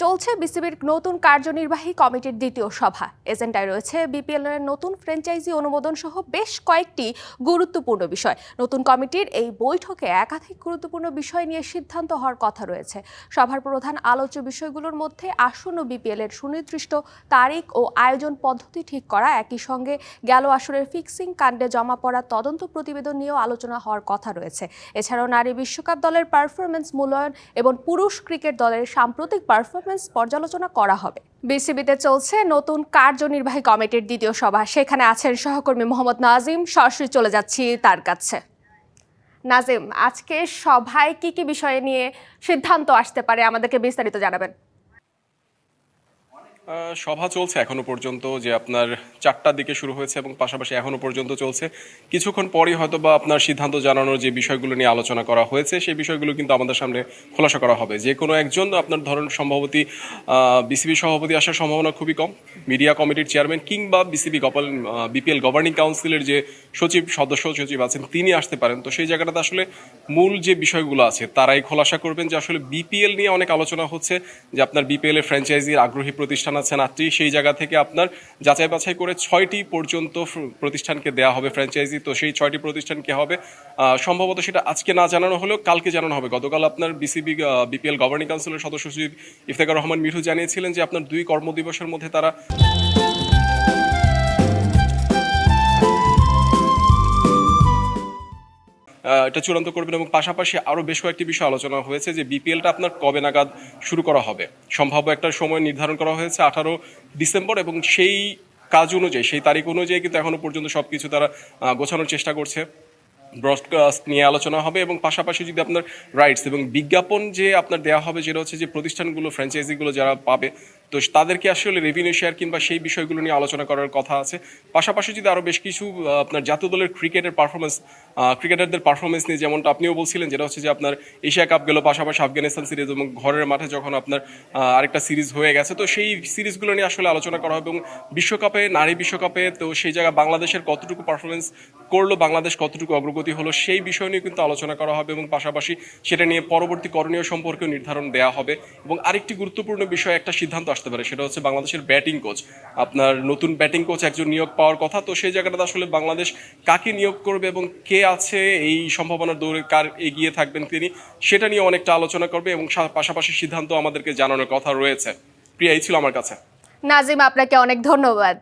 চলছে বিসিবির নতুন কার্যনির্বাহী কমিটির দ্বিতীয় সভা। এজেন্ডায় রয়েছে বিপিএল এর নতুন ফ্র্যাঞ্চাইজি অনুমোদন সহ বেশ কয়েকটি গুরুত্বপূর্ণ বিষয়। নতুন কমিটির এই বৈঠকে একাধিক গুরুত্বপূর্ণ বিষয় নিয়ে সিদ্ধান্ত হওয়ার কথা রয়েছে। সভার প্রধান আলোচ্য বিষয়গুলোর মধ্যে আসন্ন বিপিএল এর সুনির্দিষ্ট তারিখ ও আয়োজন পদ্ধতি ঠিক করা, একই সঙ্গে গেল আসরের ফিক্সিং কাণ্ডে জমা পড়া তদন্ত প্রতিবেদন নিয়েও আলোচনা হওয়ার কথা রয়েছে। এছাড়াও নারী বিশ্বকাপ দলের পারফরমেন্স মূল্যায়ন এবং পুরুষ ক্রিকেট দলের সাম্প্রতিক পারফরমেন্স পর্যালোচনা করা হবে। বিসিবিতে চলছে নতুন কার্যনির্বাহী কমিটির দ্বিতীয় সভা। সেখানে আছেন সহকর্মী মোহাম্মদ নাজিম। সরাসরি চলে যাচ্ছি তার কাছে। নাজিম, আজকে সভায় কি কি বিষয় নিয়ে সিদ্ধান্ত আসতে পারে আমাদেরকে বিস্তারিত জানাবেন। সভা চলছে এখনো পর্যন্ত, যে আপনার 4টার দিকে শুরু হয়েছে এবং পাশাপাশি এখনো পর্যন্ত চলছে। কিছুক্ষণ পরই হয়তো বা আপনার সিদ্ধান্ত জানানোর যে বিষয়গুলো নিয়ে আলোচনা করা হয়েছে সেই বিষয়গুলো কিন্তু আমাদের সামনে খোলাসা করা হবে। যে কোনো একজন আপনার ধরুন সম্ভবত বিসিবি সভাপতি আসার সম্ভাবনা খুবই কম, মিডিয়া কমিটির চেয়ারম্যান কিংবা বিপিএল গভর্নিং কাউন্সিলের যে সদস্য সচিব আছেন তিনি আসতে পারেন। তো সেই জায়গাটাতে আসলে মূল যে বিষয়গুলো আছে তারাই খোলাসা করবেন যে আসলে বিপিএল নিয়ে অনেক আলোচনা হচ্ছে, যে আপনার বিপিএল এর ফ্র্যাঞ্চাইজির আগ্রহী প্রতিষ্ঠান আছেন 8টি, সেই জায়গা থেকে আপনার যাচাই বাছাই করে 6টি পর্যন্ত প্রতিষ্ঠানকে দেওয়া হবে ফ্র্যাঞ্চাইজি। তো সেই 6টি প্রতিষ্ঠানকে হবে সম্ভবত সেটা আজকে না জানানো হলেও কালকে জানানো হবে। গতকাল আপনার বিপিএল গভর্নিং কাউন্সিলের সদস্য সচিব ইফতেখার রহমান মিঠু জানিয়েছিলেন যে আপনার 2 কর্মদিবসের মধ্যে তারা এটা চূড়ান্ত করবেন। এবং পাশাপাশি আরও বেশ কয়েকটি বিষয় আলোচনা হয়েছে, যে বিপিএলটা আপনার কবে নাগাদ শুরু করা হবে। সম্ভাব্য একটা সময় নির্ধারণ করা হয়েছে 18 ডিসেম্বর, এবং সেই কাজ অনুযায়ী সেই তারিখ অনুযায়ী কিন্তু এখনো পর্যন্ত সবকিছু তারা গোছানোর চেষ্টা করছে। ব্রডকাস্ট নিয়ে আলোচনা হবে এবং পাশাপাশি যদি আপনার রাইটস এবং বিজ্ঞাপন যে আপনার দেওয়া হবে, যেটা হচ্ছে যে প্রতিষ্ঠানগুলো ফ্র্যাঞ্চাইজিগুলো যারা পাবে তো তাদেরকে আসলে রেভিনিউ শেয়ার কিংবা সেই বিষয়গুলো নিয়ে আলোচনা করার কথা আছে। পাশাপাশি যদি আরও বেশ কিছু আপনার জাতীয় দলের ক্রিকেটারদের পারফরমেন্স নিয়ে, যেমনটা আপনিও বলছিলেন, যেটা হচ্ছে যে আপনার এশিয়া কাপ গেল, পাশাপাশি আফগানিস্তান সিরিজ এবং ঘরের মাঠে যখন আপনার আরেকটা সিরিজ হয়ে গেছে, তো সেই সিরিজগুলো নিয়ে আসলে আলোচনা করা হবে। এবং নারী বিশ্বকাপে তো সেই জায়গায় বাংলাদেশের কতটুকু পারফরমেন্স করলো, বাংলাদেশ কতটুকু অগ্রগতি হলো, সেই বিষয় নিয়ে কিন্তু আলোচনা করা হবে। এবং পাশাপাশি সেটা নিয়ে পরবর্তী করণীয় সম্পর্কে নির্ধারণ দেওয়া হবে। এবং আরেকটি গুরুত্বপূর্ণ বিষয় একটা সিদ্ধান্ত আসতে পারে, সেটা হচ্ছে বাংলাদেশের ব্যাটিং কোচ। আপনার নতুন ব্যাটিং কোচ একজন নিয়োগ পাওয়ার কথা। তো সেই জায়গাটা আসলে বাংলাদেশ কাকে নিয়োগ করবে এবং কে আছে এই সম্ভাবনার দৌড়ে কার এগিয়ে থাকবেন তিনি, সেটা নিয়ে অনেকটা আলোচনা করবে এবং পাশাপাশি সিদ্ধান্ত আমাদেরকে জানানোর কথা রয়েছে। প্রিয়া, এই ছিল আমার কাছে। নাজিম, আপনাকে অনেক ধন্যবাদ।